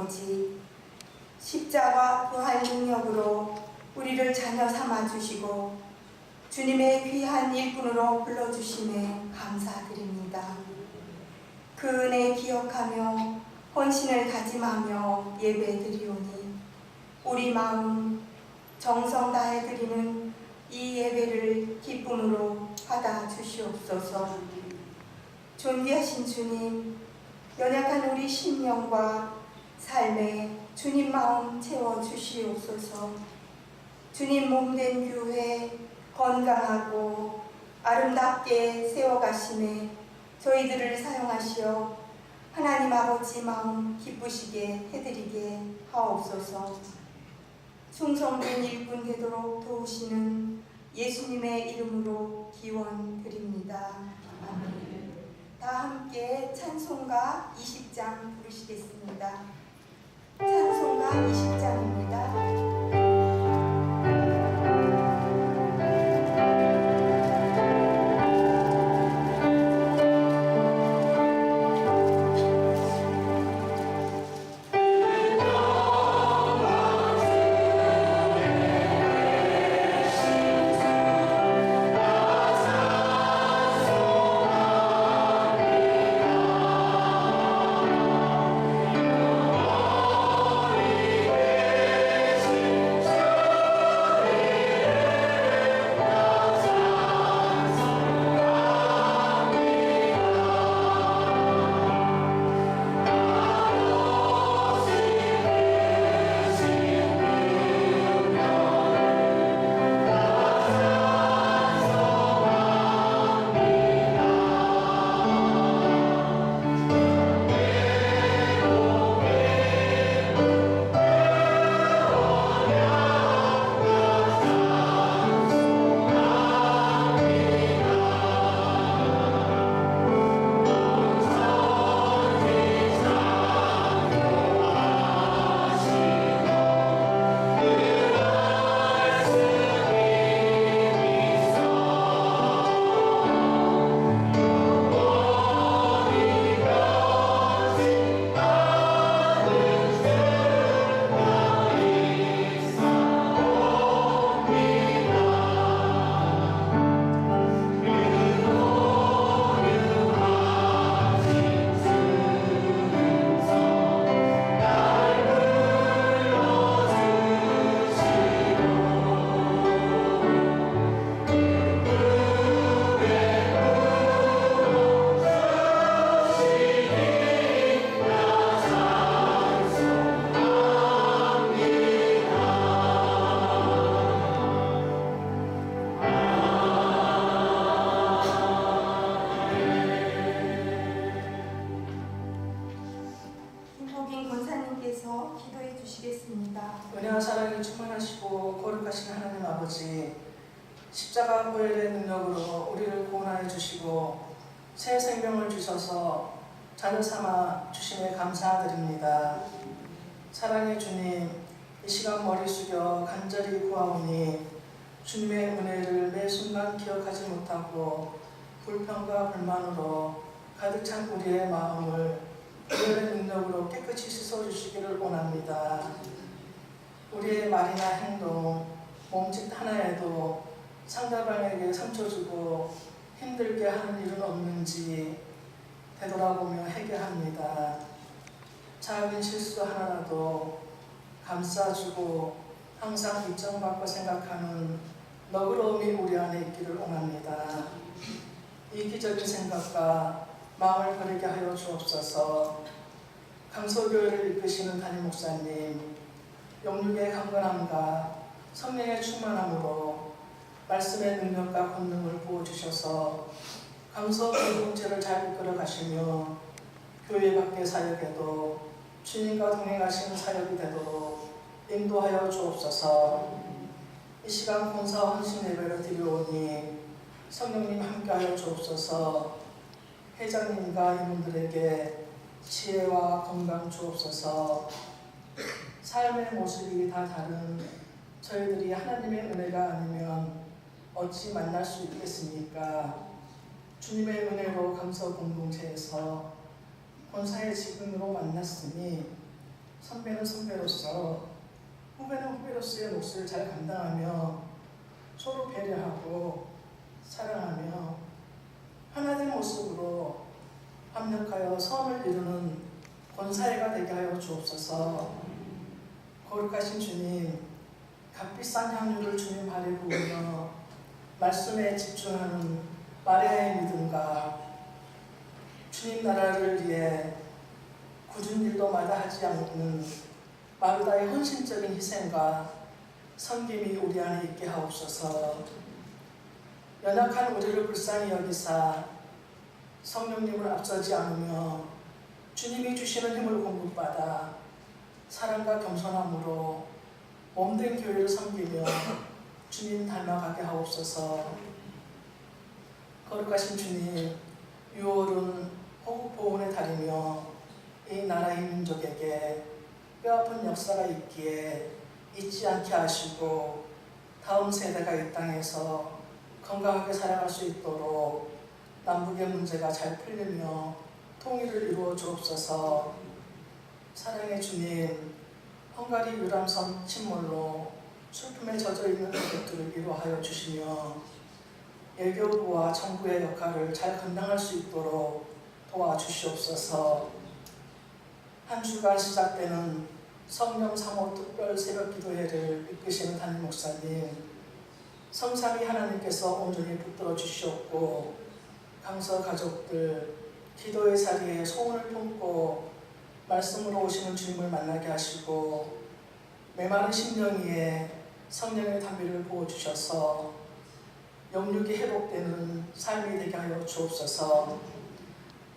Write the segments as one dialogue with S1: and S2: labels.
S1: 아버지, 십자가 부활 능력으로 우리를 자녀 삼아주시고 주님의 귀한 일꾼으로 불러주심에 감사드립니다. 그 은혜 기억하며 헌신을 다짐하며 예배드리오니 우리 마음 정성 다해 드리는 이 예배를 기쁨으로 받아주시옵소서. 존귀하신 주님, 연약한 우리 심령과 삶에 주님 마음 채워주시옵소서. 주님 몸된 교회 건강하고 아름답게 세워가심에 저희들을 사용하시어 하나님 아버지 마음 기쁘시게 해드리게 하옵소서. 충성된 일꾼 되도록 도우시는 예수님의 이름으로 기원드립니다. 아멘. 다 함께 찬송가 20장 부르시겠습니다. 찬송가 20장입니다.
S2: 은혜와 사랑이 충만하시고 거룩하신 하나님 아버지, 십자가 부활의 능력으로 우리를 구원하여 주시고 새 생명을 주셔서 자녀 삼아 주심에 감사드립니다. 사랑의 주님, 이 시간 머리 숙여 간절히 구하오니 주님의 은혜를 매 순간 기억하지 못하고 불평과 불만으로 가득 찬 우리의 마음을 부활의 능력으로 깨끗이 씻어주시기를 원합니다. 우리의 말이나 행동, 몸짓 하나에도 상대방에게 상처 주고 힘들게 하는 일은 없는지 되돌아보며 회개합니다. 작은 실수 하나라도 감싸주고 항상 인정받고 생각하는 너그러움이 우리 안에 있기를 원합니다. 이기적인 생각과 마음을 버리게 하여 주옵소서. 강서교회를 이끄시는 담임 목사님, 영육의 강건함과 성령의 충만함으로 말씀의 능력과 권능을 부어주셔서 강서 공동체를 잘 이끌어 가시며 교회 밖의 사역에도 주님과 동행하시는 사역이 되도록 인도하여 주옵소서. 이 시간 본사 헌신 예배를 드려오니 성령님 함께하여 주옵소서. 회장님과 임원들에게 지혜와 건강 주옵소서. 삶의 모습이 다 다른 저희들이 하나님의 은혜가 아니면 어찌 만날 수 있겠습니까? 주님의 은혜로 강서 공동체에서 본사의 직분으로 만났으니 선배는 선배로서, 후배는 후배로서의 몫을 잘 감당하며 서로 배려하고 사랑하며 하나된 모습으로 합력하여 선을 이루는 권사회가 되게 하여 주옵소서. 거룩하신 주님, 값비싼 향유를 주님 발에 부으며 말씀에 집중하는 마리아의 믿음과 주님 나라를 위해 굳은 일도 마다하지 않는 마르다의 헌신적인 희생과 섬김이 우리 안에 있게 하옵소서. 연약한 우리를 불쌍히 여기사 성령님을 앞서지 않으며 주님이 주시는 힘을 공급받아 사랑과 겸손함으로 몸된 교회를 섬기며 주님 닮아가게 하옵소서. 거룩하신 주님, 6월은 호국 보훈의 달이며 이 나라의 민족에게 뼈아픈 역사가 있기에 잊지 않게 하시고 다음 세대가 이 땅에서 건강하게 살아갈 수 있도록 남북의 문제가 잘 풀리며 통일을 이루어 주옵소서. 사랑의 주님, 헝가리 유람선 침몰로 슬픔에 젖어 있는 가족들을 위로하여 주시며 외교부와 정부의 역할을 잘 감당할 수 있도록 도와주시옵소서. 한 주간 시작되는 성령 3호 특별 새벽 기도회를 이끄시는 담임 목사님, 성삼위 하나님께서 온전히 붙들어 주시옵고 강서 가족들 기도의 자리에 소원을 품고 말씀으로 오시는 주님을 만나게 하시고 메마른 심령 위에 성령의 담비를 부어주셔서 영육이 회복되는 삶이 되게 하여 주옵소서.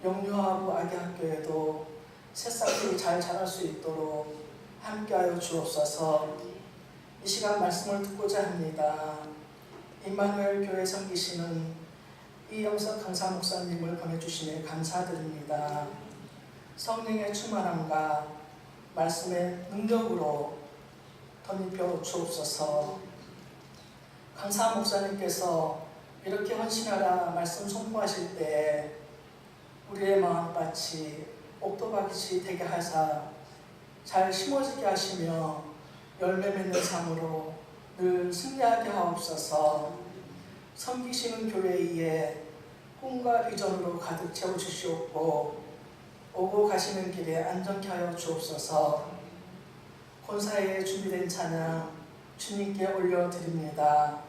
S2: 영유아부 아기 학교에도 새싹들이 잘 자랄 수 있도록 함께하여 주옵소서. 이 시간 말씀을 듣고자 합니다. 임마누엘 교회 섬기시는 이영석 강사 목사님을 보내주시니 감사드립니다. 성령의 충만함과 말씀의 능력으로 덧입혀 주옵소서. 강사 목사님께서 이렇게 헌신하라 말씀 선포하실 때 우리의 마음밭이 옥토밭이 되게 하사 잘 심어지게 하시며 열매 맺는 삶으로 늘 승리하게 하옵소서. 섬기시는 교회 위에 꿈과 비전으로 가득 채워주시옵고 오고 가시는 길에 안전케 하여 주옵소서. 본사에 준비된 찬양 주님께 올려드립니다.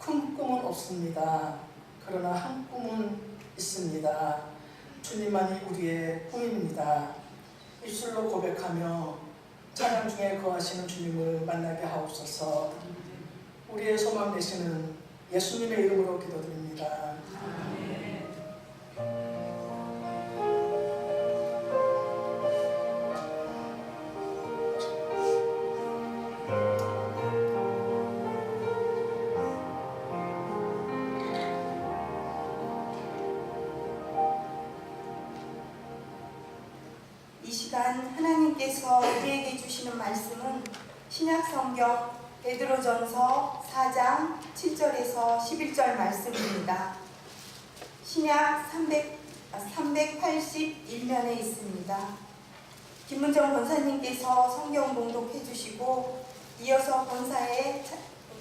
S2: 큰 꿈은 없습니다. 그러나 한 꿈은 있습니다. 주님만이 우리의 꿈입니다. 입술로 고백하며 찬양 중에 거하시는 주님을 만나게 하옵소서. 우리의 소망 되시는 예수님의 이름으로 기도드립니다.
S1: 이 시간 하나님께서 우리에게 주시는 말씀은 신약성경 베드로전서 4장 7절에서 11절 말씀입니다. 신약 381면에 있습니다. 김문정 권사님께서 성경 봉독해 주시고 이어서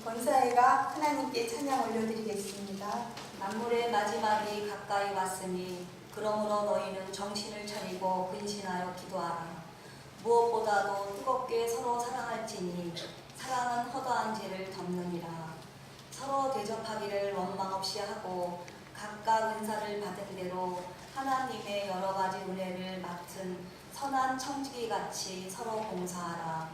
S1: 권사회가 하나님께 찬양 올려드리겠습니다.
S3: 만물의 마지막이 가까이 왔으니 그러므로 너희는 정신을 차리고 근신하여 기도하라. 무엇보다도 뜨겁게 서로 사랑할지니 사랑은 허다한 죄를 덮느니라. 서로 대접하기를 원망 없이 하고 각각 은사를 받은 대로 하나님의 여러 가지 은혜를 맡은 선한 청지기같이 서로 봉사하라.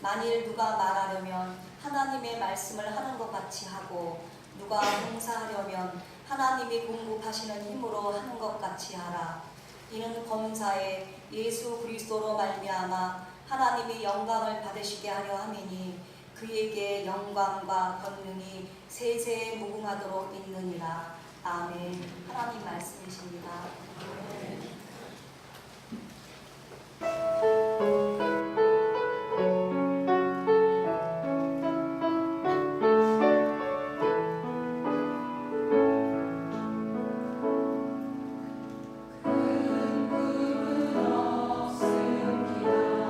S3: 만일 누가 말하려면 하나님의 말씀을 하는 것 같이 하고 누가 봉사하려면 하나님이 공급하시는 힘으로 하는 것 같이 하라. 이는 범사에 예수 그리스도로 말미암아 하나님이 영광을 받으시게 하려 함이니 그에게 영광과 권능이 세세에 무궁하도록 있느니라. 아멘. 하나님 말씀이십니다. 아멘.
S4: 큰 꿈은 없음 기다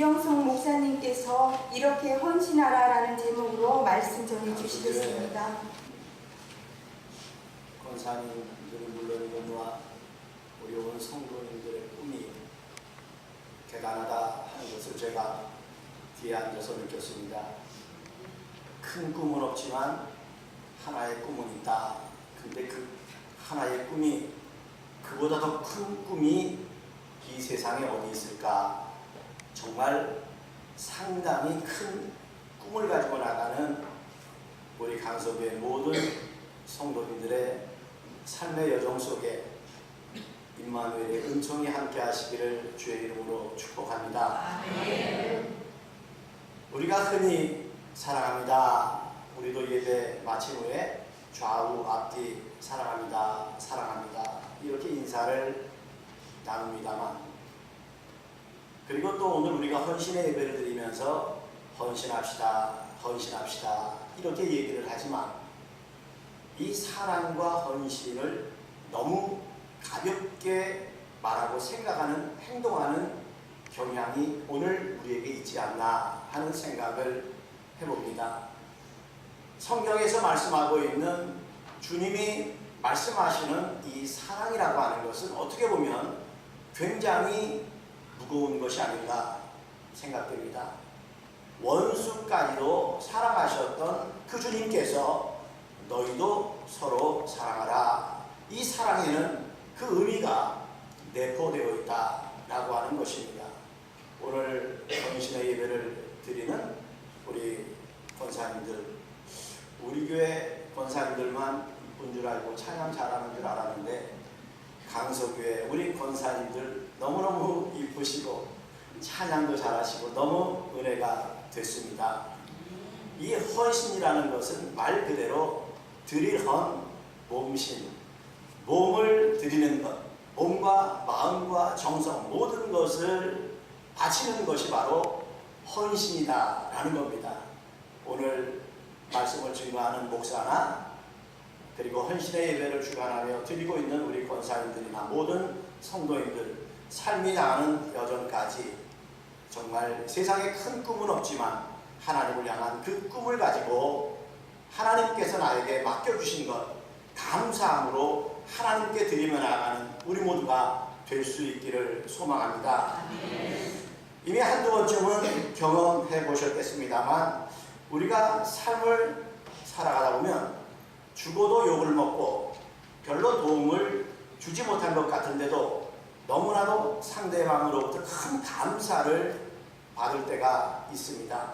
S1: 유영성 목사님께서 이렇게 헌신하라라는 제목으로 말씀 전해 주시겠습니다.
S4: 권사님들이 물론이거니와 우리 온 성도님들의 꿈이 대단하다 하는 것을 제가 뒤에 앉아서 느꼈습니다. 큰 꿈은 없지만 하나의 꿈은 있다. 근데 그 하나의 꿈이 그보다 더 큰 꿈이 이 세상에 어디 있을까? 정말 상당히 큰 꿈을 가지고 나가는 우리 강서구의 모든 성도님들의 삶의 여정 속에 임마누엘의 은총이 함께 하시기를 주의 이름으로 축복합니다. 우리가 흔히 사랑합니다. 우리도 예배 마친 후에 좌우 앞뒤 사랑합니다. 사랑합니다. 이렇게 인사를 나눕니다만, 그리고 또 오늘 우리가 헌신의 예배를 드리면서 헌신합시다. 헌신합시다. 이렇게 얘기를 하지만 이 사랑과 헌신을 너무 가볍게 말하고 생각하는, 행동하는 경향이 오늘 우리에게 있지 않나 하는 생각을 해봅니다. 성경에서 말씀하고 있는 주님이 말씀하시는 이 사랑이라고 하는 것은 어떻게 보면 굉장히 무거운 것이 아닌가 생각됩니다. 원수까지도 사랑하셨던 그 주님께서 너희도 서로 사랑하라. 이 사랑에는 그 의미가 내포되어 있다라고 하는 것입니다. 오늘 헌신의 예배를 드리는 우리 권사님들, 우리 교회 권사님들만 이쁜 줄 알고 찬양 잘하는 줄 알았는데 강서교회 우리 권사님들 너무너무 이쁘시고 찬양도 잘하시고 너무 은혜가 됐습니다. 이 헌신이라는 것은 말 그대로 드릴 헌, 몸신, 몸을 드리는 것, 몸과 마음과 정성 모든 것을 바치는 것이 바로 헌신이다라는 겁니다. 오늘 말씀을 증거하는 목사나 그리고 헌신의 예배를 주관하며 드리고 있는 우리 권사님들이나 모든 성도님들, 삶이 다하는 여전까지 정말 세상에 큰 꿈은 없지만 하나님을 향한 그 꿈을 가지고 하나님께서 나에게 맡겨주신 것 감사함으로 하나님께 드리며 나아가는 우리 모두가 될 수 있기를 소망합니다. 이미 한두 번쯤은 경험해 보셨겠습니다만 우리가 삶을 살아가다 보면 죽어도 욕을 먹고 별로 도움을 주지 못한 것 같은데도 너무나도 상대방으로부터 큰 감사를 받을 때가 있습니다.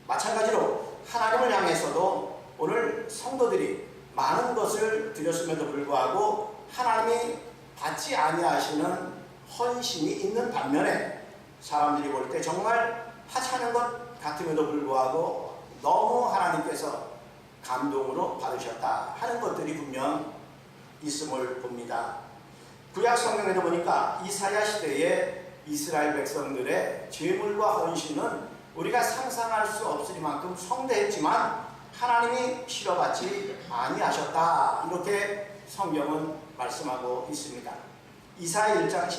S4: 마찬가지로 하나님을 향해서도 오늘 성도들이 많은 것을 드렸음에도 불구하고 하나님이 받지 아니하시는 헌신이 있는 반면에 사람들이 볼 때 정말 하찮은 것 같음에도 불구하고 너무 하나님께서 감동으로 받으셨다 하는 것들이 분명 있음을 봅니다. 구약 성경에도 보니까 이사야 시대의 이스라엘 백성들의 제물과 헌신은 우리가 상상할 수 없으리만큼 성대했지만 하나님이 싫어받지 아니하셨다 이렇게 성경은 말씀하고 있습니다. 이사야 1장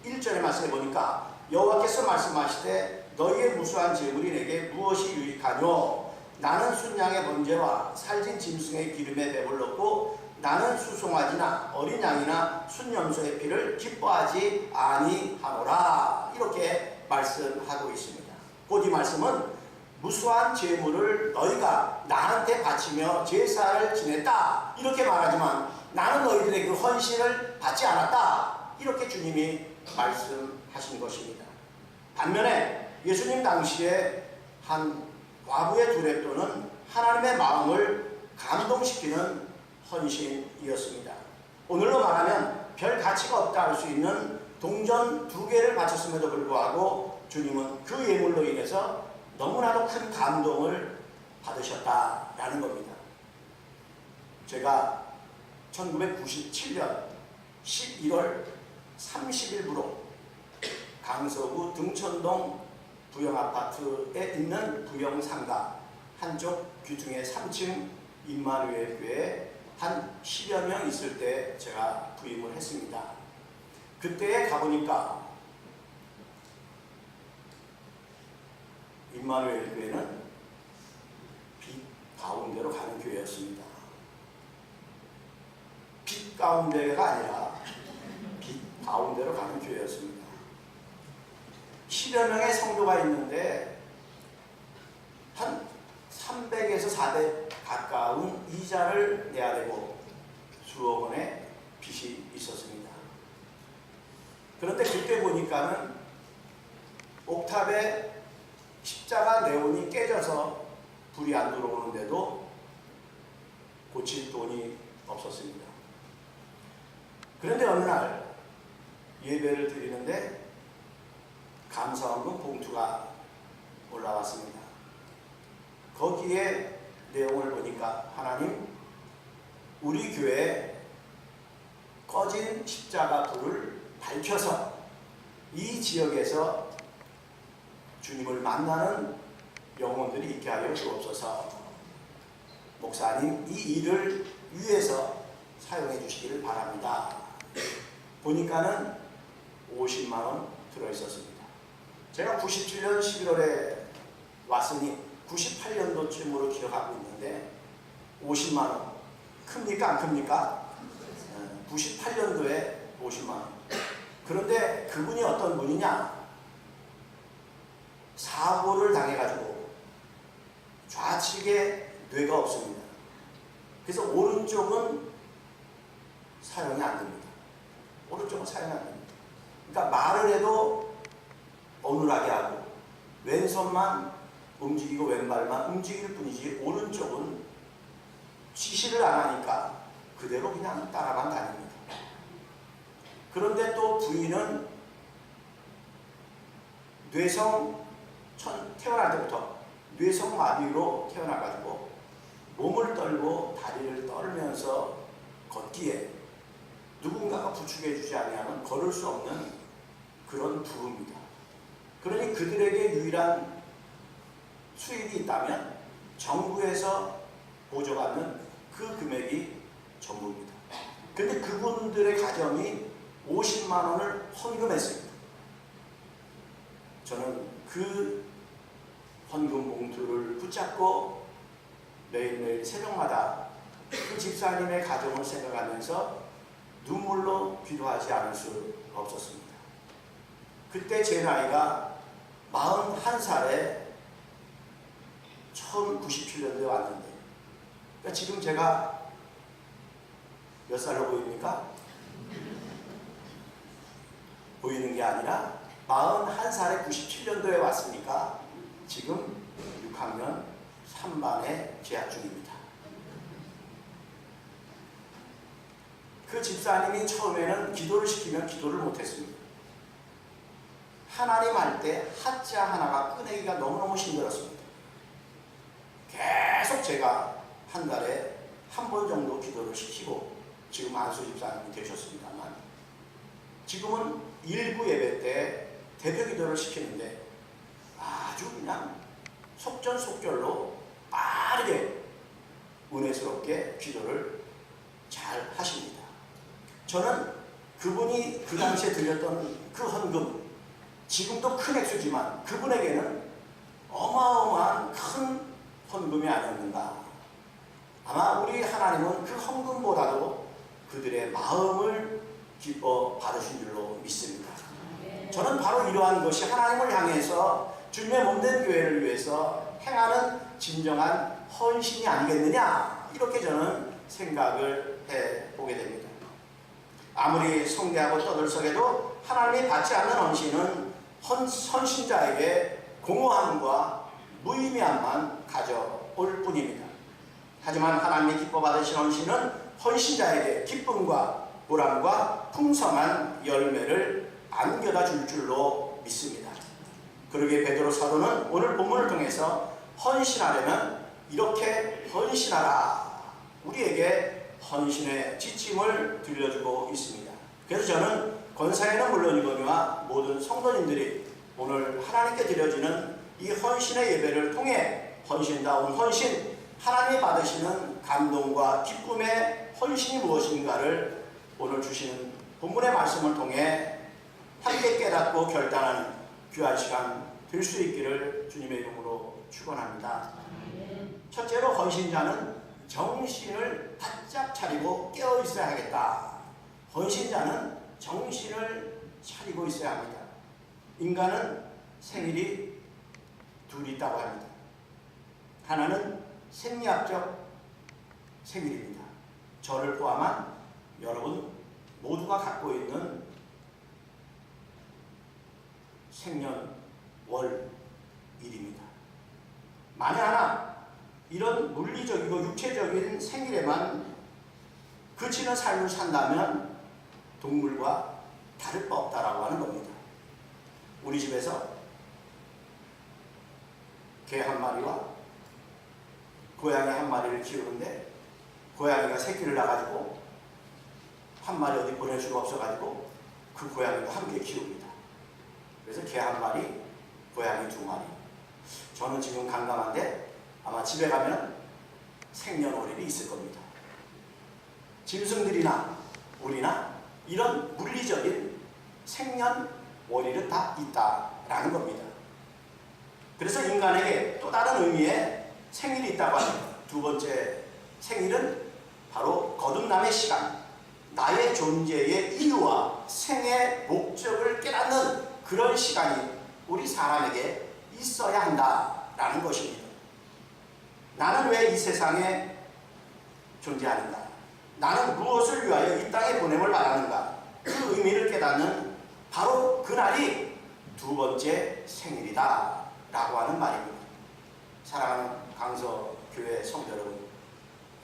S4: 1절의 말씀에 보니까 여호와께서 말씀하시되 너희의 무수한 제물이 내게 무엇이 유익하뇨? 나는 순양의 번제와 살진 짐승의 기름에 배불렀고 나는 수송아지나 어린 양이나 순염소의 피를 기뻐하지 아니하노라 이렇게 말씀하고 있습니다. 곧 이 말씀은 무수한 제물을 너희가 나한테 바치며 제사를 지냈다 이렇게 말하지만 나는 너희들의 그 헌신을 받지 않았다 이렇게 주님이 말씀하신 것입니다. 반면에 예수님 당시에 한 과부의 두레또는 하나님의 마음을 감동시키는 헌신이었습니다. 오늘로 말하면 별 가치가 없다 할 수 있는 동전 2개를 바쳤음에도 불구하고 주님은 그 예물로 인해서 너무나도 큰 감동을 받으셨다라는 겁니다. 제가 1997년 11월 30일부로 강서구 등천동 부영아파트에 있는 부영상가 한쪽 귀퉁에 3층 임마누엘 교회에 한 10여 명 있을 때 제가 부임을 했습니다. 그때에 가보니까 임마누엘 교회는 빛 가운데로 가는 교회였습니다. 빛 가운데가 아니라 빛 가운데로 가는 교회였습니다. 10여 명의 성도가 있는데 한 300에서 400 가까운 이자를 내야 되고 수억 원의 빚이 있었습니다. 그런데 그때 보니까는 옥탑에 십자가 네온이 깨져서 불이 안 들어오는데도 고칠 돈이 없었습니다. 그런데 어느 날 예배를 드리는데 감사원금 봉투가 올라왔습니다. 거기에 내용을 보니까 하나님, 우리 교회에 꺼진 십자가 불을 밝혀서 이 지역에서 주님을 만나는 영혼들이 있게 하여 주옵소서. 목사님, 이 일을 위해서 사용해 주시기를 바랍니다. 보니까는 50만 원 들어있었습니다. 제가 97년 11월에 왔으니 98년도쯤으로 기억하고 있는데 50만 원 큽니까 안 큽니까? 98년도에 50만 원. 그런데 그분이 어떤 분이냐? 사고를 당해가지고 좌측에 뇌가 없습니다. 그래서 오른쪽은 사용이 안 됩니다. 오른쪽은 사용이 안 됩니다. 그러니까 말을 해도 어눌하게 하고 왼손만 움직이고 왼발만 움직일 뿐이지 오른쪽은 지시를 안 하니까 그대로 그냥 따라만 다닙니다. 그런데 또 부인은 태어날 때부터 뇌성마비로 태어나가지고 몸을 떨고 다리를 떨면서 걷기에 누군가가 부축해 주지 않으면 걸을 수 없는 그런 부부입니다. 그러니 그들에게 유일한 수입이 있다면 정부에서 보조받는 그 금액이 전부입니다. 그런데 그분들의 가정이 50만 원을 헌금했습니다. 저는 그 헌금 봉투를 붙잡고 매일매일 새벽마다 그 집사님의 가정을 생각하면서 눈물로 기도하지 않을 수 없었습니다. 그때 제 나이가 41살에 처음 97년도에 왔는데, 그러니까 지금 제가 몇 살로 보입니까? 보이는 게 아니라 41살에 97년도에 왔으니까 지금 6학년 3반에 재학 중입니다. 그 집사님이 처음에는 기도를 시키면 기도를 못했습니다. 하나님 할 때 하자 하나가 꺼내기가 너무너무 힘들었습니다. 계속 제가 한 달에 한 번 정도 기도를 시키고 지금 안수 집사님이 되셨습니다만 지금은 일부 예배 때 대표 기도를 시키는데 아주 그냥 속전속결로 빠르게 은혜스럽게 기도를 잘 하십니다. 저는 그분이 그 당시에 드렸던 그 헌금, 지금도 큰 액수지만 그분에게는 어마어마한 큰 헌금이 아니었는가. 아마 우리 하나님은 그 헌금보다도 그들의 마음을 기뻐 받으신 줄로 믿습니다. 저는 바로 이러한 것이 하나님을 향해서 주님의 몸된 교회를 위해서 행하는 진정한 헌신이 아니겠느냐, 이렇게 저는 생각을 해보게 됩니다. 아무리 성대하고 떠들썩해도 하나님이 받지 않는 헌신은 헌신자에게 공허함과 무의미함만 가져올 뿐입니다. 하지만 하나님이 기뻐 받으신 헌신은 헌신자에게 기쁨과 보람과 풍성한 열매를 안겨다 줄 줄로 믿습니다. 그러기에 베드로 사도는 오늘 본문을 통해서 헌신하려면 이렇게 헌신하라, 우리에게 헌신의 지침을 들려주고 있습니다. 그래서 저는 권사회는 물론이거니와 모든 성도님들이 오늘 하나님께 드려지는 이 헌신의 예배를 통해 헌신다운 헌신, 하나님이 받으시는 감동과 기쁨의 헌신이 무엇인가를 오늘 주시는 본문의 말씀을 통해 함께 깨닫고 결단하는 귀한 시간 될 수 있기를 주님의 이름으로 축원합니다. 첫째로 헌신자는 정신을 바짝 차리고 깨어 있어야 하겠다. 헌신자는 정신을 차리고 있어야 합니다. 인간은 생일이 둘이 있다고 합니다. 하나는 생리학적 생일입니다. 저를 포함한 여러분 모두가 갖고 있는 생년월일입니다. 만에 하나 이런 물리적이고 육체적인 생일에만 그치는 삶을 산다면 동물과 다를 바 없다라고 하는 겁니다. 우리 집에서 개 한 마리와 고양이 한 마리를 키우는데 고양이가 새끼를 낳아가지고 한 마리 어디 보낼 수가 없어가지고 그 고양이도 함께 키웁니다. 그래서 개 한 마리, 고양이 두 마리. 저는 지금 강감한데 아마 집에 가면 생년월일이 있을 겁니다. 짐승들이나 우리나 이런 물리적인 생년월일은 다 있다라는 겁니다. 그래서 인간에게 또 다른 의미의 생일이 있다고 합니다. 두 번째 생일은 바로 거듭남의 시간, 나의 존재의 이유와 생의 목적을 깨닫는 그런 시간이 우리 사람에게 있어야 한다라는 것입니다. 나는 왜 이 세상에 존재하는가? 나는 무엇을 위하여 이 땅에 보냄을 바라는가? 그 의미를 깨닫는 바로 그날이 두 번째 생일이다 라고 하는 말입니다. 사랑하는 강서교회 성도 여러분,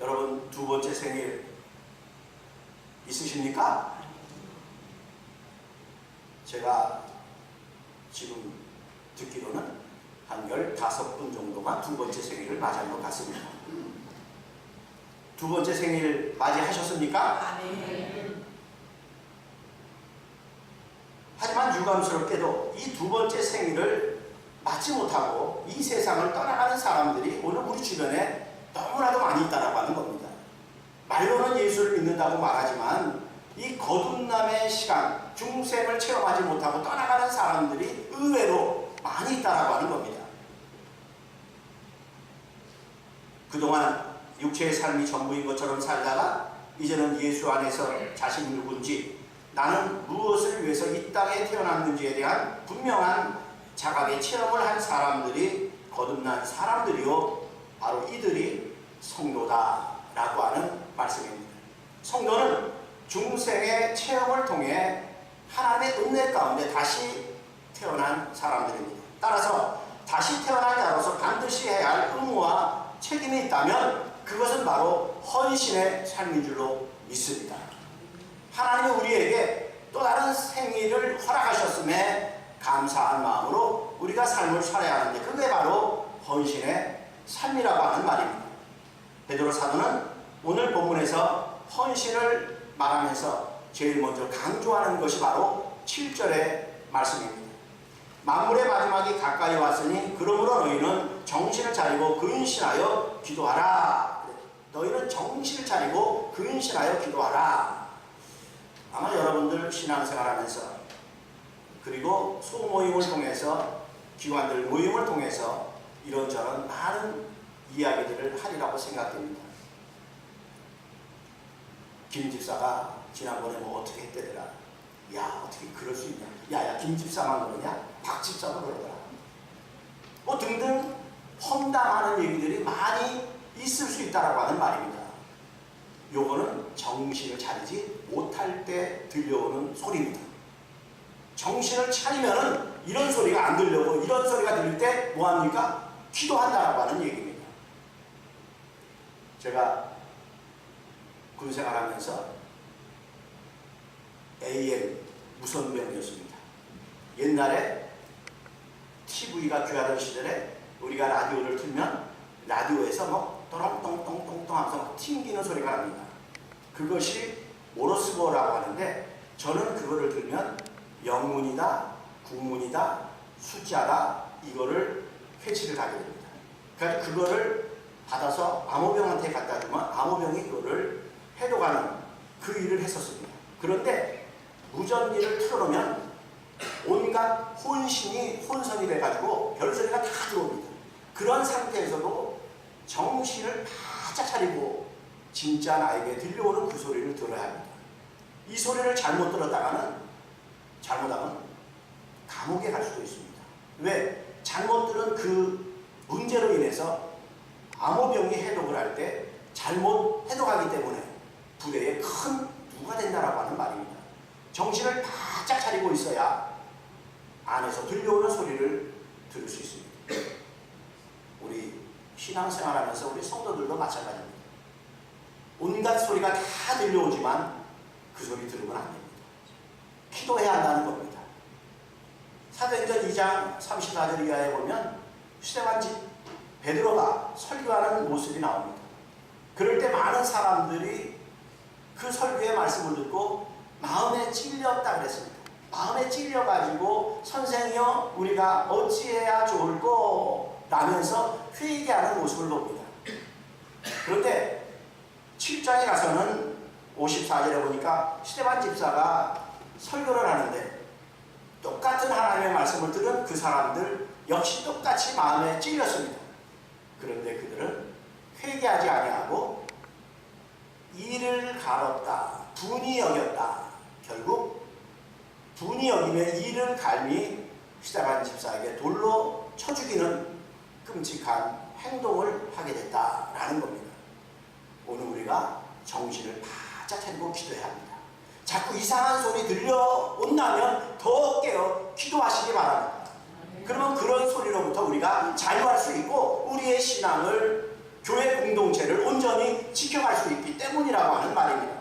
S4: 여러분 두 번째 생일 있으십니까? 제가 지금 듣기로는 한 15분 정도만 두 번째 생일을 맞이한 것 같습니다. 두 번째 생일 맞이하셨습니까?
S2: 네.
S4: 하지만 유감스럽게도 이 두 번째 생일을 맞지 못하고 이 세상을 떠나가는 사람들이 오늘 우리 주변에 너무나도 많이 있다고 하는 겁니다. 말로는 예수를 믿는다고 말하지만 이 거듭남의 시간, 중생을 체험하지 못하고 떠나가는 사람들이 의외로 많이 있다고 하는 겁니다. 그동안 육체의 삶이 전부인 것처럼 살다가 이제는 예수 안에서 자신이 누군지, 나는 무엇을 위해서 이 땅에 태어났는지에 대한 분명한 자각의 체험을 한 사람들이 거듭난 사람들이요, 바로 이들이 성도다라고 하는 말씀입니다. 성도는 중생의 체험을 통해 하나님의 은혜 가운데 다시 태어난 사람들입니다. 따라서 다시 태어난 자로서 반드시 해야 할 의무와 책임이 있다면 그것은 바로 헌신의 삶인 줄로 믿습니다. 하나님은 우리에게 또 다른 생일을 허락하셨음에 감사한 마음으로 우리가 삶을 살아야 하는데 그게 바로 헌신의 삶이라고 하는 말입니다. 베드로 사도는 오늘 본문에서 헌신을 말하면서 제일 먼저 강조하는 것이 바로 7절의 말씀입니다. 만물의 마지막이 가까이 왔으니 그러므로 너희는 정신을 차리고 근신하여 기도하라. 너희는 정신을 차리고 근신하여 기도하라. 아마 여러분들 신앙생활하면서 그리고 소모임을 통해서 기관들 모임을 통해서 이런저런 많은 이야기들을 하리라고 생각됩니다. 김 집사가 지난번에 뭐 어떻게 했대더라. 야, 어떻게 그럴 수 있냐. 야야, 김 집사만 그러냐? 박 집사도 그러더라. 뭐 등등 험담하는 얘기들이 많이 있을 수 있다라고 하는 말입니다. 요거는 정신을 차리지 못할 때 들려오는 소리입니다. 정신을 차리면은 이런 소리가 안 들려오고 이런 소리가 들릴 때 뭐합니까? 기도한다라고 하는 얘기입니다. 제가 군생활하면서 AM 무선병이었습니다. 옛날에 TV가 귀하던 시절에 우리가 라디오를 틀면 라디오에서 뭐 또롱똥똥똥똥 하면서 막 튕기는 소리가 납니다. 그것이 모르스보라고 하는데 저는 그거를 들으면 영문이다, 국문이다, 숫자다 이거를 회치를 하게 됩니다. 그래서 그거를 받아서 암호병한테 갖다 주면 암호병이 그거를 해독하는 그 일을 했었습니다. 그런데 무전기를 틀어놓으면 온갖 혼신이 혼선이 돼가지고 별소리가 다 들어옵니다. 그런 상태에서도 정신을 바짝 차리고 진짜 나에게 들려오는 그 소리를 들어야 합니다. 이 소리를 잘못 들었다가는 잘못하면 감옥에 갈 수도 있습니다. 왜? 잘못 들은 그 문제로 인해서 암호병이 해독을 할 때 잘못 해독하기 때문에 불의의 큰 누가 된다라고 하는 말입니다. 정신을 바짝 차리고 있어야 안에서 들려오는 소리를 들을 수 있습니다. 우리 신앙생활하면서 우리 성도들도 마찬가지입니다. 온갖 소리가 다 들려오지만 그 소리 들으면 안 됩니다. 기도해야 한다는 겁니다. 사도행전 2장 34절 이하에 보면 스데반 집 베드로가 설교하는 모습이 나옵니다. 그럴 때 많은 사람들이 그 설교의 말씀을 듣고 마음에 찔렸다 그랬습니다. 마음에 찔려가지고 선생이여 우리가 어찌해야 좋을꼬 라면서 회개하는 모습을 봅니다. 그런데 7장에 가서는 54절에 보니까 스데반 집사가 설교를 하는데 똑같은 하나님의 말씀을 들은 그 사람들 역시 똑같이 마음에 찔렸습니다. 그런데 그들은 회개하지 아니하고 이를 갈았다, 분이 여겼다. 결국 분이 여기며 이를 갈미 스데반 집사에게 돌로 쳐 죽이는 끔찍한 행동을 하게 됐다라는 겁니다. 오늘 우리가 정신을 바짝 차리고 기도해야 합니다. 자꾸 이상한 소리 들려온다면 더 깨어 기도하시기 바랍니다. 그러면 그런 소리로부터 우리가 자유할 수 있고 우리의 신앙을, 교회 공동체를 온전히 지켜갈 수 있기 때문이라고 하는 말입니다.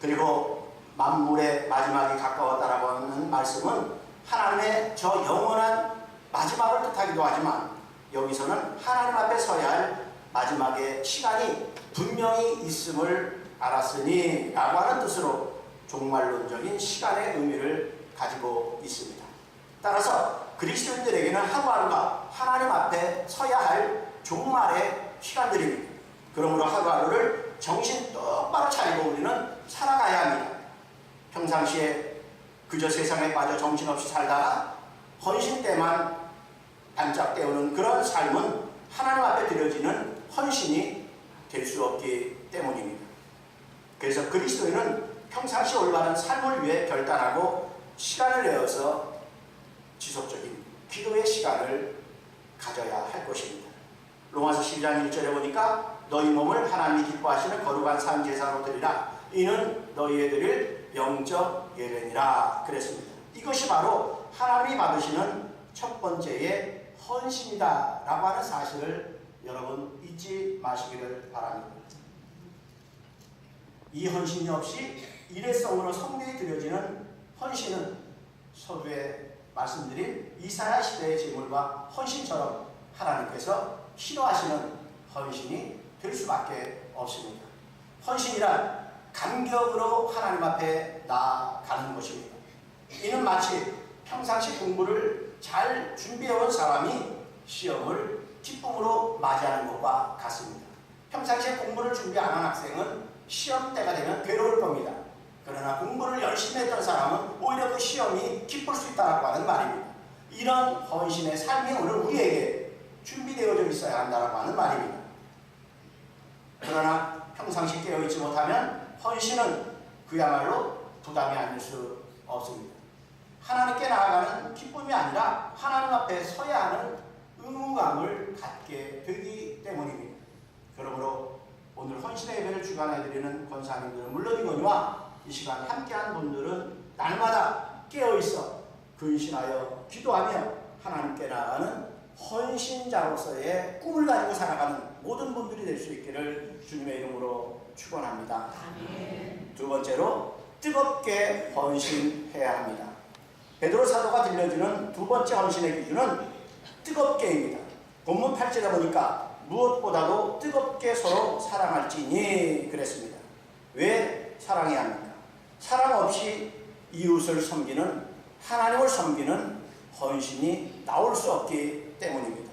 S4: 그리고 만물의 마지막이 가까웠다라고 하는 말씀은 하나님의 저 영원한 마지막을 뜻하기도 하지만 여기서는 하나님 앞에 서야 할 마지막의 시간이 분명히 있음을 알았으니 라고 하는 뜻으로 종말론적인 시간의 의미를 가지고 있습니다. 따라서 그리스도인들에게는 하루하루가 하나님 앞에 서야 할 종말의 시간들입니다. 그러므로 하루하루를 정신 똑바로 차리고 우리는 살아가야 합니다. 평상시에 그저 세상에 빠져 정신없이 살다가 헌신 때만 반짝 때우는 그런 삶은 하나님 앞에 드려지는 헌신이 될 수 없기 때문입니다. 그래서 그리스도인은 평상시 올바른 삶을 위해 결단하고 시간을 내어서 지속적인 기도의 시간을 가져야 할 것입니다. 로마서 12장 1절에 보니까 너희 몸을 하나님이 기뻐하시는 거룩한 산 제사로 드리라. 이는 너희에 드릴 영적 예배니라 그랬습니다. 이것이 바로 하나님이 받으시는 첫 번째의 헌신이다 라고 하는 사실을 여러분 잊지 마시기를 바랍니다. 이 헌신이 없이 일회성으로 성경에 드려지는 헌신은 서두에 말씀드린 이사야 시대의 제물과 헌신처럼 하나님께서 싫어하시는 헌신이 될 수밖에 없습니다. 헌신이란 감격으로 하나님 앞에 나아가는 것입니다. 이는 마치 평상시 공부를 잘 준비해온 사람이 시험을 기쁨으로 맞이하는 것과 같습니다. 평상시에 공부를 준비 안 한 학생은 시험 때가 되면 괴로울 겁니다. 그러나 공부를 열심히 했던 사람은 오히려 그 시험이 기쁠 수 있다고 하는 말입니다. 이런 헌신의 삶이 오늘 우리에게 준비되어져 있어야 한다고 하는 말입니다. 그러나 평상시 깨어있지 못하면 헌신은 그야말로 부담이 아닐 수 없습니다. 하나님께 나아가는 기쁨이 아니라 하나님 앞에 서야 하는 의무감을 갖게 되기 때문입니다. 그러므로 오늘 헌신의 예배를 주관해드리는 권사님들은 물론이거니와 이 시간 함께한 분들은 날마다 깨어있어 근신하여 기도하며 하나님께 나아가는 헌신자로서의 꿈을 가지고 살아가는 모든 분들이 될 수 있기를 주님의 이름으로 축원합니다. 두 번째로 뜨겁게 헌신해야 합니다. 베드로 사도가 들려주는 두 번째 헌신의 기준은 뜨겁게입니다. 본문 8절에 보니까 무엇보다도 뜨겁게 서로 사랑할지니 그랬습니다. 왜 사랑해야 합니까? 사랑 없이 이웃을 섬기는, 하나님을 섬기는 헌신이 나올 수 없기 때문입니다.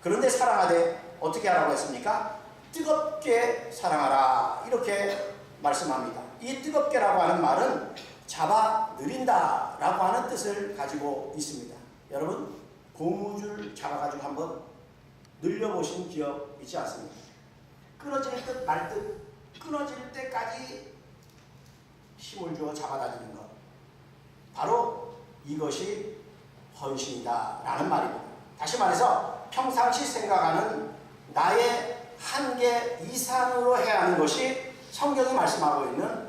S4: 그런데 사랑하되 어떻게 하라고 했습니까? 뜨겁게 사랑하라 이렇게 말씀합니다. 이 뜨겁게라고 하는 말은 잡아 늘린다라고 하는 뜻을 가지고 있습니다. 여러분 고무줄 잡아가지고 한번 늘려보신 기억 있지 않습니까? 끊어질 듯 말 듯 끊어질 때까지 힘을 주어 잡아다니는 것, 바로 이것이 헌신이다 라는 말입니다. 다시 말해서 평상시 생각하는 나의 한계 이상으로 해야 하는 것이 성경이 말씀하고 있는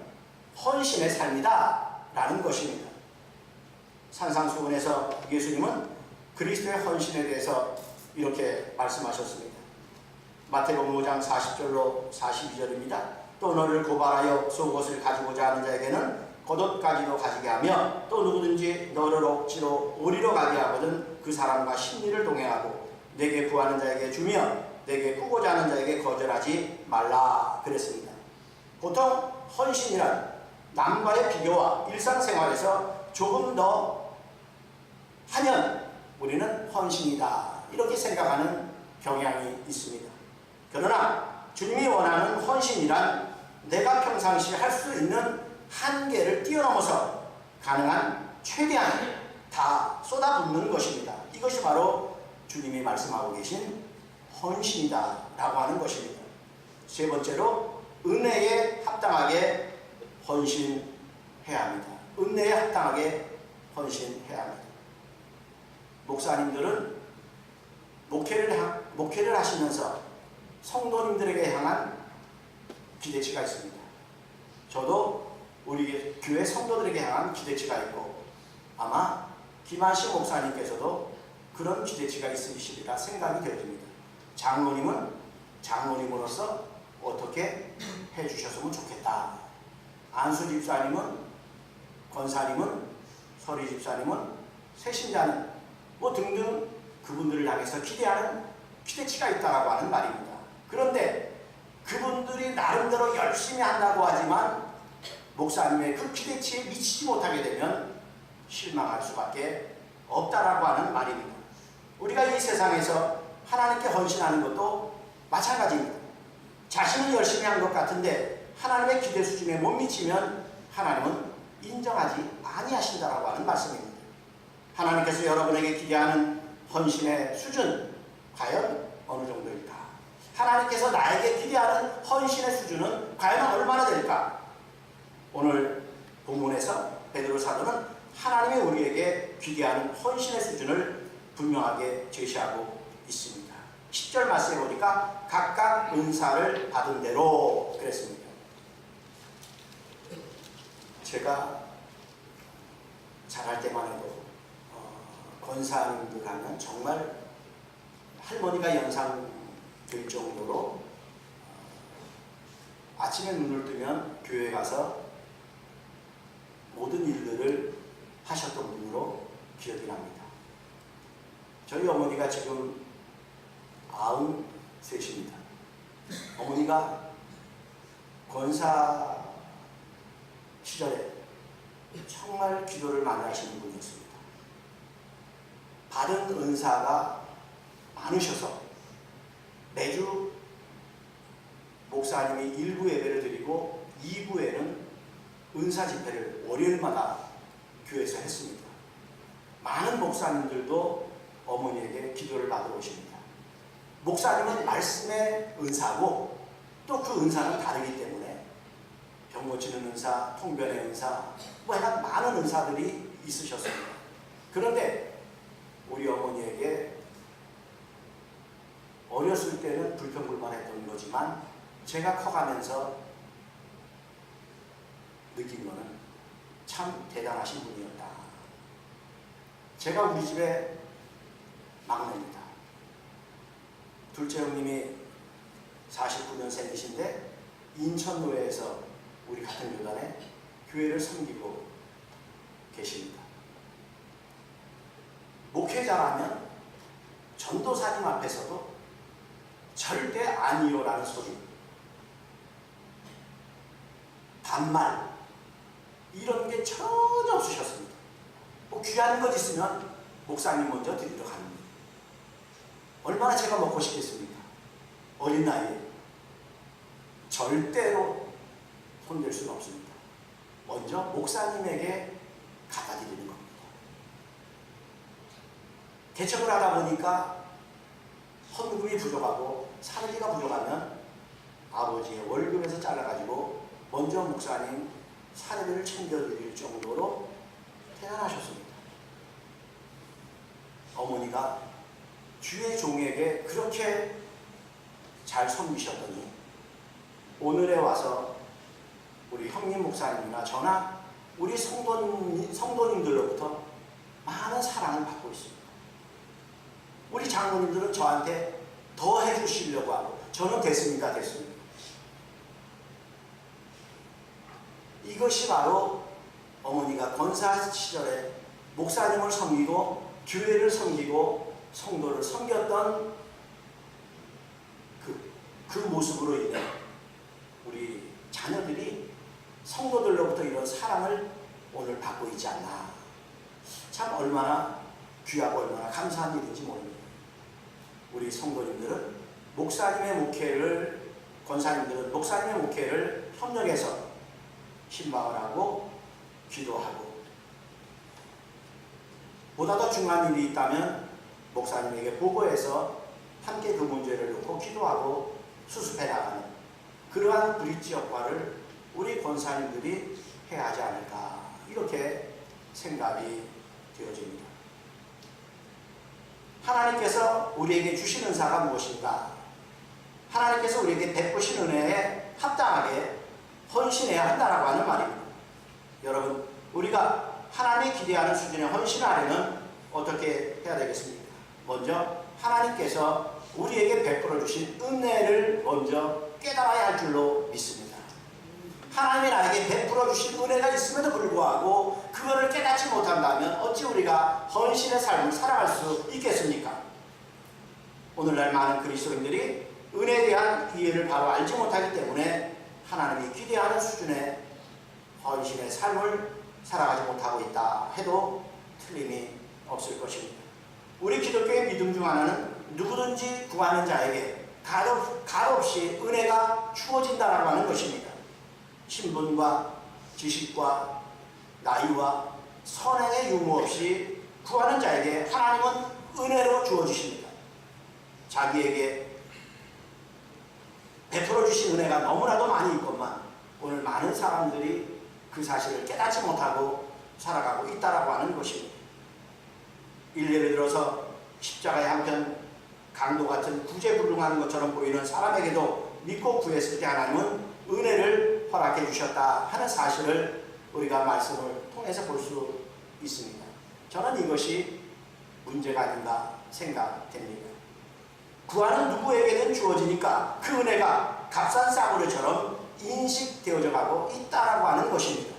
S4: 헌신의 삶이다 라는 것입니다. 산상수훈에서 예수님은 그리스도의 헌신에 대해서 이렇게 말씀하셨습니다. 마태복음 5장 40절로 42절입니다. 또 너를 고발하여 속옷을 가지고자 하는 자에게는 겉옷까지도 가지게 하며 또 누구든지 너를 억지로 오리로 가게 하거든 그 사람과 심리를 동행하고 내게 구하는 자에게 주며 내게 꾸고자 하는 자에게 거절하지 말라 그랬습니다. 보통 헌신이란 남과의 비교와 일상생활에서 조금 더 하면 우리는 헌신이다 이렇게 생각하는 경향이 있습니다. 그러나 주님이 원하는 헌신이란 내가 평상시 할 수 있는 한계를 뛰어넘어서 가능한 최대한 다 쏟아붓는 것입니다. 이것이 바로 주님이 말씀하고 계신 헌신이다 라고 하는 것입니다. 세 번째로 은혜에 합당하게 헌신해야 합니다. 은혜에 합당하게 헌신해야 합니다. 목사님들은 목회를 하시면서 성도님들에게 향한 기대치가 있습니다. 저도 우리 교회 성도들에게 향한 기대치가 있고 아마 김한식 목사님께서도 그런 기대치가 있으시리라 생각이 되어집니다. 장로님은 장로님으로서 어떻게 해주셨으면 좋겠다. 안수 집사님은, 권사님은, 서리 집사님은, 새신자는 뭐 등등 그분들을 향해서 기대하는 기대치가 있다고 하는 말입니다. 그런데 그분들이 나름대로 열심히 한다고 하지만 목사님의 그 기대치에 미치지 못하게 되면 실망할 수밖에 없다라고 하는 말입니다. 우리가 이 세상에서 하나님께 헌신하는 것도 마찬가지입니다. 자신은 열심히 한 것 같은데 하나님의 기대 수준에 못 미치면 하나님은 인정하지 아니하신다라고 하는 말씀입니다. 하나님께서 여러분에게 기대하는 헌신의 수준 과연 어느 정도일까? 하나님께서 나에게 기대하는 헌신의 수준은 과연 얼마나 될까? 오늘 본문에서 베드로 사도는 하나님이 우리에게 기대하는 헌신의 수준을 분명하게 제시하고 있습니다. 10절 말씀에 보니까 각각 은사를 받은 대로 그랬습니다. 제가 자랄 때만 해도 권사님들 하면 정말 할머니가 연상될 정도로 아침에 눈을 뜨면 교회 가서 모든 일들을 하셨던 분으로 기억이 납니다. 저희 어머니가 지금 93입니다. 어머니가 권사 시절에 정말 기도를 많이 하시는 분이었습니다. 받은 은사가 많으셔서 매주 목사님이 1부 예배를 드리고 2부에는 은사 집회를 월요일마다 교회에서 했습니다. 많은 목사님들도 어머니에게 기도를 받으러 오십니다. 목사님은 말씀의 은사고 또 그 은사는 다르기 때문에 병 고치는 은사, 통변의 은사, 뭐 약간 많은 은사들이 있으셨습니다. 그런데 우리 어머니에게 어렸을 때는 불평불만했던 거지만 제가 커가면서 느낀 거는 참 대단하신 분이었다. 제가 우리 집에 막내입니다. 둘째 형님이 49년생이신데 인천노예에서 우리 같은 교단에 교회를 섬기고 계십니다. 목회자라면 전도사님 앞에서도 절대 아니요라는 소리, 반말 이런 게 전혀 없으셨습니다. 뭐 귀한 것 있으면 목사님 먼저 드리러 갑니다. 얼마나 제가 먹고 싶겠습니까? 어린 나이에 절대로 손댈 수는 없습니다. 먼저 목사님에게 갖다 드리는 겁니다. 개척을 하다 보니까 헌금이 부족하고 사르기가 부족하면 아버지의 월급에서 잘라가지고 먼저 목사님 사례비를 챙겨드릴 정도로 대단하셨습니다. 어머니가 주의 종에게 그렇게 잘 섬기셨더니 오늘에 와서 우리 형님 목사님이나 저나 우리 성도님들로부터 많은 사랑을 받고 있습니다. 우리 장로님들은 저한테 더 해주시려고 하고 저는 됐습니다. 이것이 바로 어머니가 권사 시절에 목사님을 섬기고 교회를 섬기고 성도를 섬겼던 그 모습으로 인해 우리 자녀들이 성도들로부터 이런 사랑을 오늘 받고 있지 않나. 참 얼마나 귀하고 얼마나 감사한 일인지 모릅니다. 우리 성도님들은 목사님의 목회를, 권사님들은 목사님의 목회를 협력해서 신방을 하고 기도하고, 보다 더 중요한 일이 있다면 목사님에게 보고해서 함께 그 문제를 놓고 기도하고 수습해 나가는 그러한 브릿지 역할을 우리 권사님들이 해야 하지 않을까, 이렇게 생각이 되어집니다. 하나님께서 우리에게 주신 은사가 무엇인가? 하나님께서 우리에게 베푸신 은혜에 합당하게 헌신해야 한다라고 하는 말입니다. 여러분, 우리가 하나님이 기대하는 수준에 헌신하려면 어떻게 해야 되겠습니까? 먼저 하나님께서 우리에게 베풀어 주신 은혜를 먼저 깨달아야 할 줄로 믿습니다. 하나님이 나에게 베풀어 주신 은혜가 있음에도 불구하고 그거를 깨닫지 못한다면 어찌 우리가 헌신의 삶을 살아갈 수 있겠습니까? 오늘날 많은 그리스도인들이 은혜에 대한 이해를 바로 알지 못하기 때문에 하나님이 기대하는 수준의 헌신의 삶을 살아가지 못하고 있다 해도 틀림이 없을 것입니다. 우리 기독교의 믿음 중 하나는 누구든지 구하는 자에게 값없이 은혜가 주어진다라고 하는 것입니다. 신분과 지식과 나이와 선행의 유무 없이 구하는 자에게 하나님은 은혜로 주어주십니다. 자기에게 베풀어 주신 은혜가 너무나도 많이 있건만 오늘 많은 사람들이 그 사실을 깨닫지 못하고 살아가고 있다라고 하는 것입니다. 예를 들어서 십자가의 한편 강도 같은 구제불능한 것처럼 보이는 사람에게도 믿고 구했을 때 하나님은 은혜를 허락해 주셨다 하는 사실을 우리가 말씀을 통해서 볼 수 있습니다. 저는 이것이 문제가 아닌가 생각됩니다. 구하는 누구에게든 주어지니까 그 은혜가 값싼 싸구려처럼 인식되어져 가고 있다라고 하는 것입니다.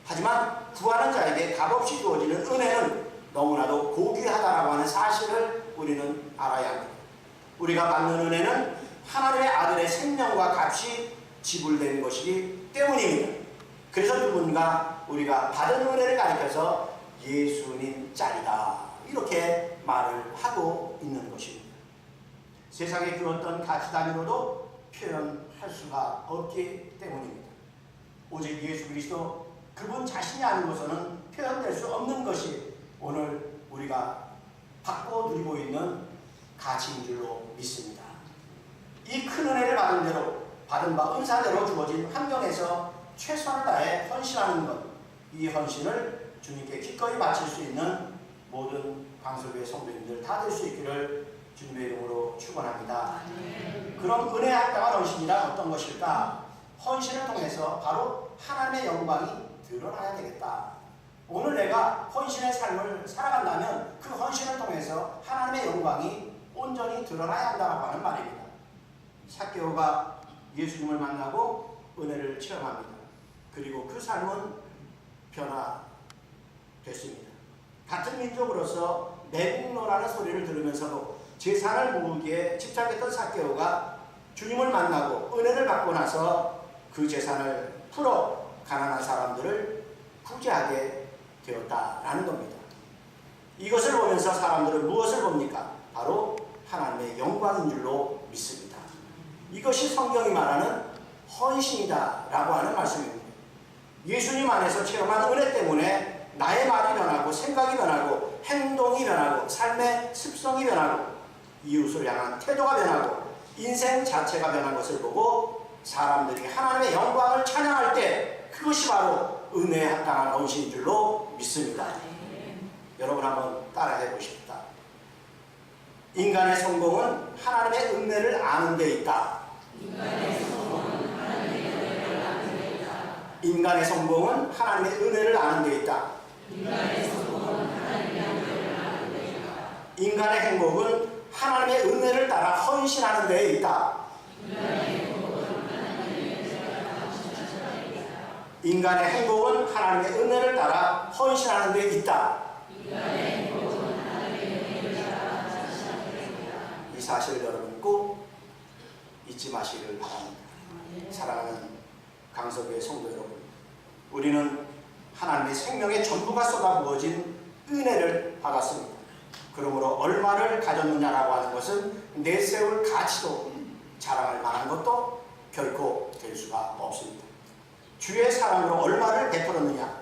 S4: 하지만 구하는 자에게 값없이 주어지는 은혜는 너무나도 고귀하다라고 하는 사실을 우리는 알아야 합니다. 우리가 받는 은혜는 하나님의 아들의 생명과 값이 지불된 것이기 때문입니다. 그래서 누군가 우리가 받은 은혜를 가리켜서 예수님 짤이다 이렇게 말을 하고 있는 것입니다. 세상의 그 어떤 가치 단위로도 표현할 수가 없기 때문입니다. 오직 예수 그리스도 그분 자신이 아니고서는 표현될 수 없는 것이 오늘 우리가 받고 누리고 있는 가치인 줄로 믿습니다. 이 큰 은혜를 받은 바 은사대로 주어진 환경에서 최선을 다해 헌신하는 것, 이 헌신을 주님께 기꺼이 바칠 수 있는 모든 광설교회 성도님들 다 될 수 있기를 주님의 이름으로 축원합니다. 그럼 은혜에 합당한 헌신이란 어떤 것일까? 헌신을 통해서 바로 하나님의 영광이 드러나야 되겠다. 오늘 내가 헌신의 삶을 살아간다면 그 헌신을 통해서 하나님의 영광이 온전히 드러나야 한다고 하는 말입니다. 삭개오가 예수님을 만나고 은혜를 체험합니다. 그리고 그 삶은 변화됐습니다. 같은 민족으로서 매국노라는 소리를 들으면서도 제사를 모으기에 집착했던 삭개오가 주님을 만나고 은혜를 받고 나서 그 재산을 풀어 가난한 사람들을 구제하게 되었다라는 겁니다. 이것을 보면서 사람들은 무엇을 봅니까? 바로 하나님의 영광인 줄로 믿습니다. 이것이 성경이 말하는 헌신이다라고 하는 말씀입니다. 예수님 안에서 체험한 은혜 때문에 나의 말이 변하고 생각이 변하고 행동이 변하고 삶의 습성이 변하고 이웃을 향한 태도가 변하고 인생 자체가 변한 것을 보고 사람들이 하나님의 영광을 찬양할 때 그것이 바로 은혜에 합당한 헌신인 줄로 믿습니다. 여러분 한번 따라해 보십시다. 인간의 성공은 하나님의 은혜를 아는 데 있다. 인간의 성공은 하나님의 은혜를 아는 데 있다. 인간의 행복은 하나님의 은혜를 따라 헌신하는 데에 있다. 인간의 행복은 하나님의 은혜를 따라 헌신하는 데에 있다. 이 사실을 여러분 꼭 잊지 마시기를 바랍니다. 사랑하는 강서교회 성도 여러분, 우리는 하나님의 생명의 전부가 쏟아부어진 은혜를 받았습니다. 그러므로 얼마를 가졌느냐라고 하는 것은 내세울 가치도 자랑할 만한 것도 결코 될 수가 없습니다. 주의 사랑으로 얼마를 베풀었느냐,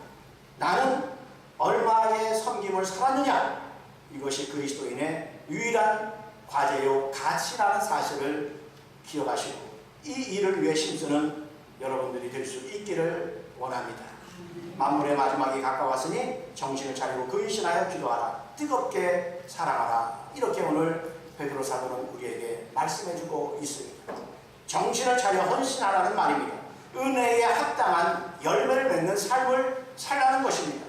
S4: 나는 얼마의 섬김을 살았느냐, 이것이 그리스도인의 유일한 과제요 가치라는 사실을 기억하시고 이 일을 위해 힘쓰는 여러분들이 될 수 있기를 원합니다. 만물의 마지막이 가까웠으니 정신을 차리고 근신하여 기도하라, 뜨겁게 사랑하라, 이렇게 오늘 베드로 사도는 우리에게 말씀해주고 있습니다. 정신을 차려 헌신하라는 말입니다. 은혜에 합당한 열매를 맺는 삶을 살라는 것입니다.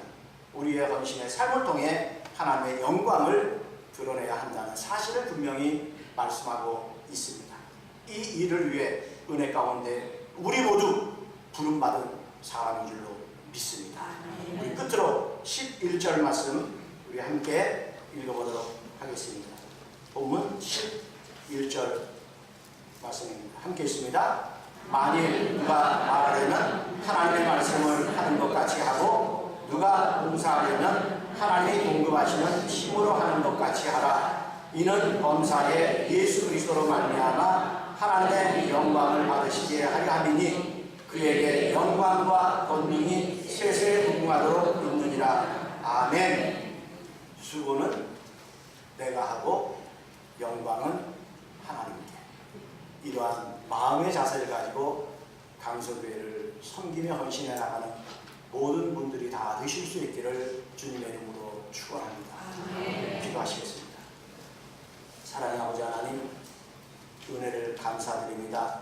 S4: 우리의 헌신의 삶을 통해 하나님의 영광을 드러내야 한다는 사실을 분명히 말씀하고 있습니다. 이 일을 위해 은혜 가운데 우리 모두 부름받은 사람인 줄로 믿습니다. 우리 끝으로 11절 말씀 우리 함께 읽어보도록 하겠습니다. 본문 11절 말씀입니다. 함께 읽습니다. 만일 누가 말하려면 하나님의 말씀을 하는 것 같이 하고 누가 봉사하려면 하나님이 공급하시는 힘으로 하는 것 같이 하라. 이는 범사에 예수 그리스도로 말미암아 하나님의 영광을 받으시게 하려 함이니 그에게 영광과 권능이 세세에 무궁하도록 있느니라. 아멘. 수고는 내가 하고 영광은 하나님께. 이러한 마음의 자세를 가지고 강서교회를 섬기며 헌신해 나가는 모든 분들이 다 되실 수 있기를 주님의 이름으로 축원합니다. 기도하시겠습니다. 사랑의 아버지 하나님, 은혜를 감사드립니다.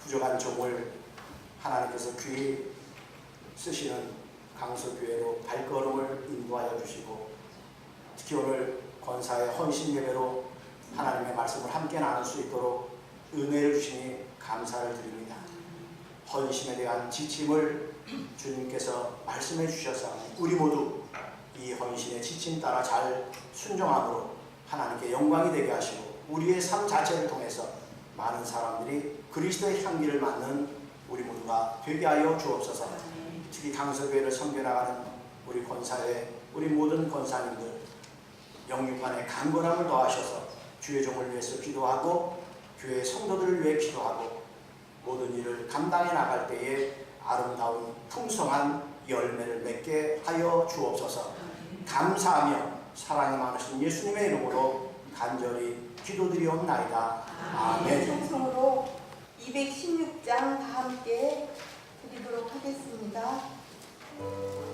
S4: 부족한 종을 하나님께서 귀히 쓰시는 강서교회로 발걸음을 인도하여 주시고 특히 오늘 권사의 헌신 예배로 하나님의 말씀을 함께 나눌 수 있도록 은혜를 주시니 감사를 드립니다. 헌신에 대한 지침을 주님께서 말씀해 주셔서 우리 모두 이 헌신의 지침 따라 잘 순종함으로 하나님께 영광이 되게 하시고 우리의 삶 자체를 통해서 많은 사람들이 그리스도의 향기를 맡는 우리 모두가 되게 하여 주옵소서. 특히 강서교회를 섬겨나가는 우리 권사회, 우리 모든 권사님들 영육간의 강건함을 더하셔서 주의 종을 위해서 기도하고 교회 성도들을 위해 기도하고 모든 일을 감당해 나갈 때에 아름다운 풍성한 열매를 맺게 하여 주옵소서. 감사하며 사랑이 많으신 예수님의 이름으로 간절히 기도드리옵나이다. 아멘.
S1: 찬송으로 216장 다 함께 드리도록 하겠습니다.
S5: 오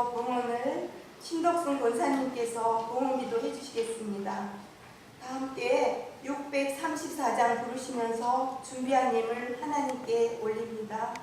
S1: 위해서 봉헌을 신덕순 권사님께서 봉헌기도 해주시겠습니다. 다 함께 634장 부르시면서 준비한 예물 하나님께 올립니다.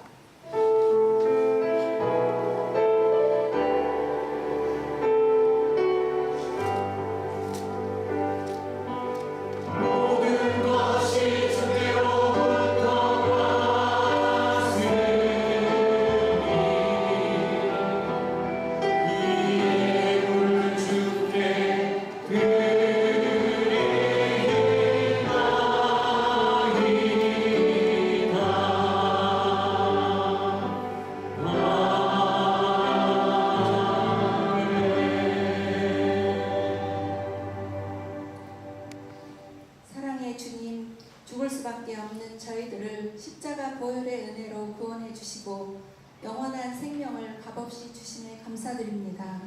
S5: 사랑의 주님, 죽을 수밖에 없는 저희들을 십자가 보혈의 은혜로 구원해 주시고 영원한 생명을 값없이 주심에 감사드립니다.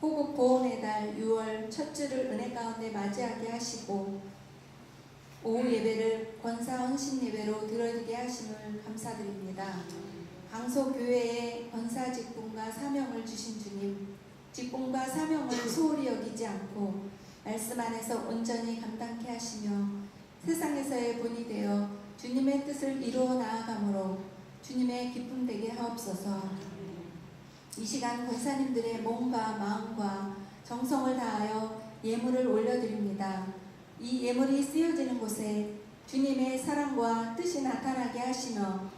S5: 호국 보훈의 달 6월 첫 주를 은혜 가운데 맞이하게 하시고 오후 예배를 권사 헌신 예배로 드려지게 하심을 감사드립니다. 강소교회에 권사 직분과 사명을 주신 주님, 직분과 사명을 소홀히 여기지 않고 말씀 안에서 온전히 감당케 하시며 세상에서의 본이 되어 주님의 뜻을 이루어 나아가므로 주님의 기쁨 되게 하옵소서. 이 시간 권사님들의 몸과 마음과 정성을 다하여 예물을 올려드립니다. 이 예물이 쓰여지는 곳에 주님의 사랑과 뜻이 나타나게 하시며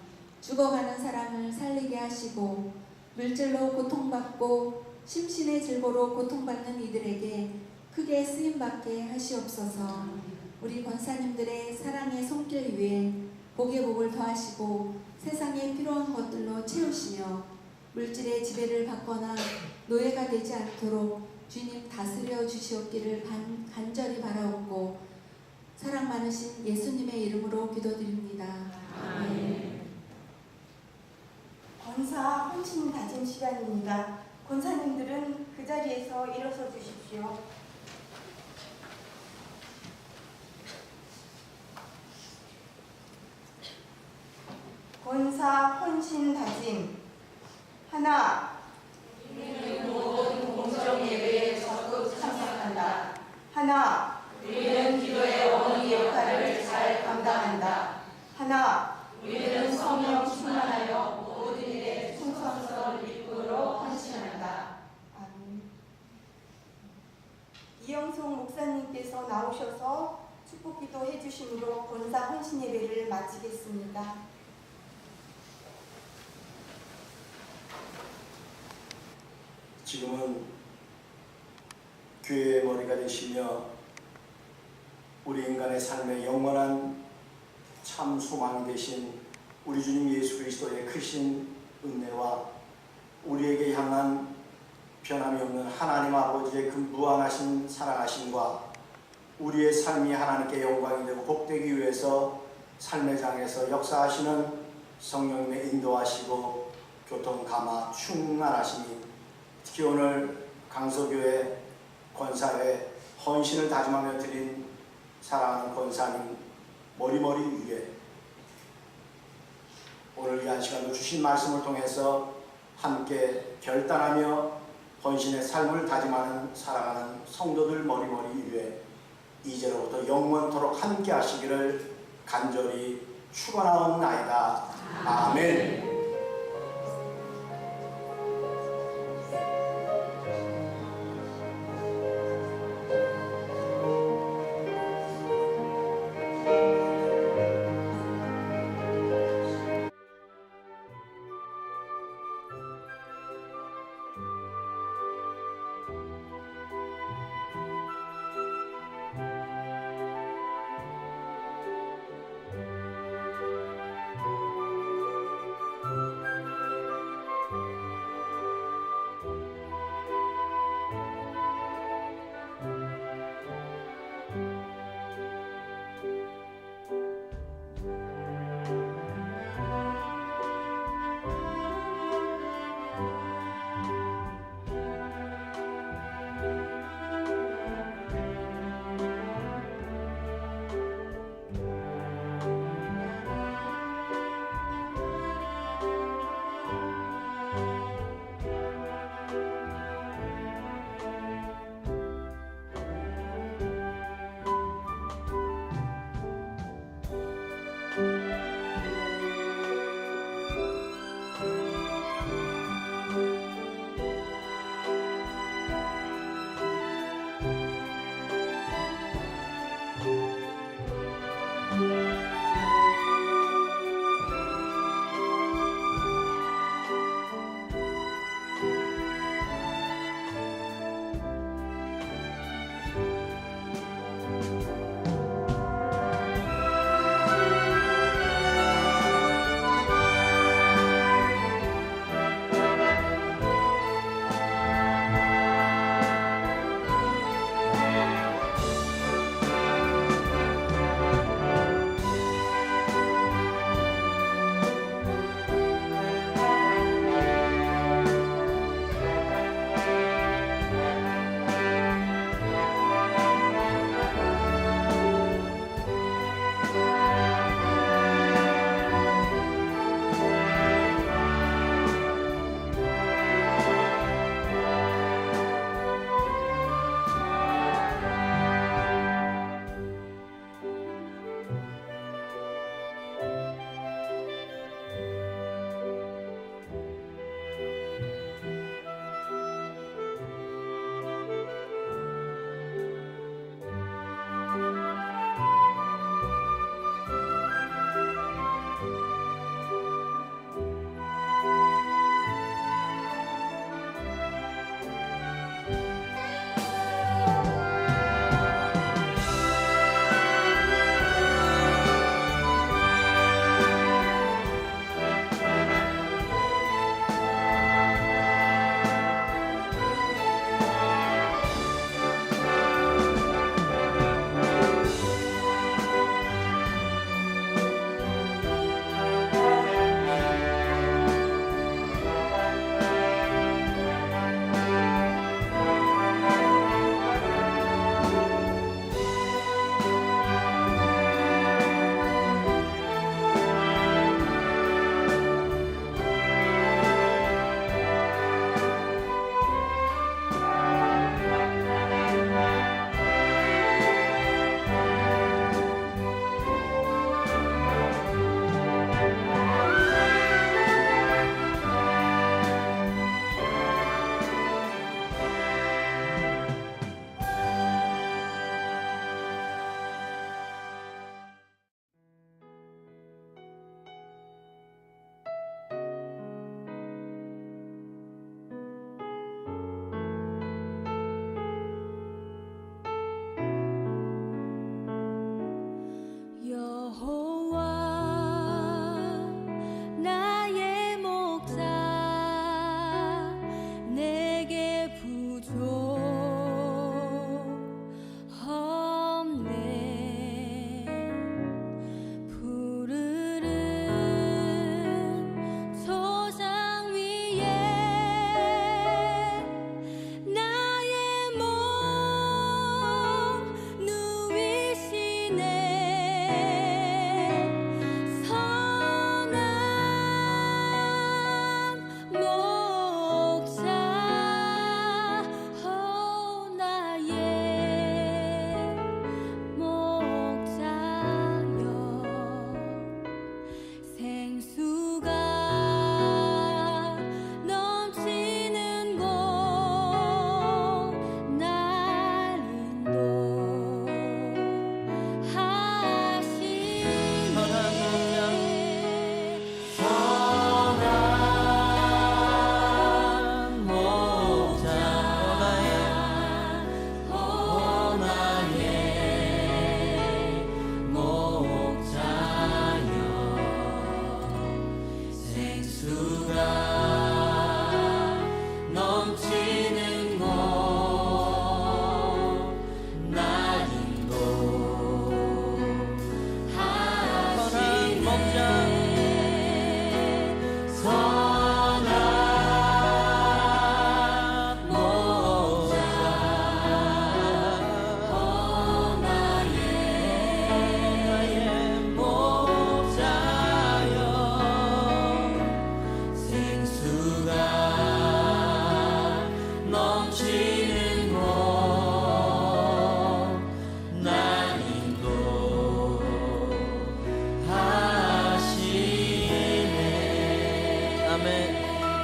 S5: 죽어가는 사람을 살리게 하시고 물질로 고통받고 심신의 질고로 고통받는 이들에게 크게 쓰임받게 하시옵소서. 우리 권사님들의 사랑의 손길 위에 복의 복을 더하시고 세상에 필요한 것들로 채우시며 물질의 지배를 받거나 노예가 되지 않도록 주님 다스려 주시옵기를 간절히 바라옵고 사랑 많으신 예수님의 이름으로 기도드립니다. 아멘.
S1: 권사 헌신 다짐 시간입니다. 권사님들은 그 자리에서 일어서 주십시오. 권사 헌신 다짐 하나, 우리는 모든 공정 예배에 적극 참석한다. 하나, 우리는 기도의 어머니 역할을 잘 감당한다. 하나, 우리는 성령 충만하여 모든 일에 충성스러운 일꾼으로 헌신한다. 아멘. 이영송 목사님께서 나오셔서 축복기도 해주심으로 권사 헌신 예배를 마치겠습니다.
S4: 지금은 교회의 머리가 되시며 우리 인간의 삶의 영원한 참 소망이 되신 우리 주님 예수 그리스도의 크신 은혜와 우리에게 향한 변함이 없는 하나님 아버지의 그 무한하신 사랑하심과 우리의 삶이 하나님께 영광이 되고 복되기 위해서 삶의 장에서 역사하시는 성령님의 인도하시고 교통 감화 충만하심이 특히 오늘 강서교회 권사회 헌신을 다짐하며 드린 사랑하는 권사님 머리머리 위에 오늘 이 한 시간도 주신 말씀을 통해서 함께 결단하며 헌신의 삶을 다짐하는 사랑하는 성도들 머리머리 위에 이제로부터 영원토록 함께 하시기를 간절히 축원하옵나이다. 아멘.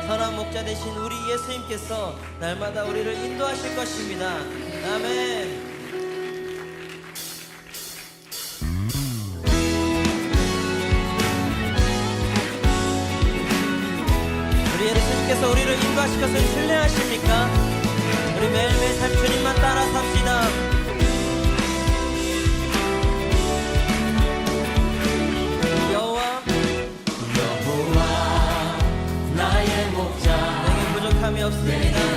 S6: 선한 목자 되신 우리 예수님께서 날마다 우리를 인도하실 것입니다. 아멘. 우리 예수님께서 우리를 인도하실 것을 신뢰하십니까? 우리 매일매일 삶 주님만 따라 삽시다. 여호와 나의 목자, 내게 부족함이 없습니다.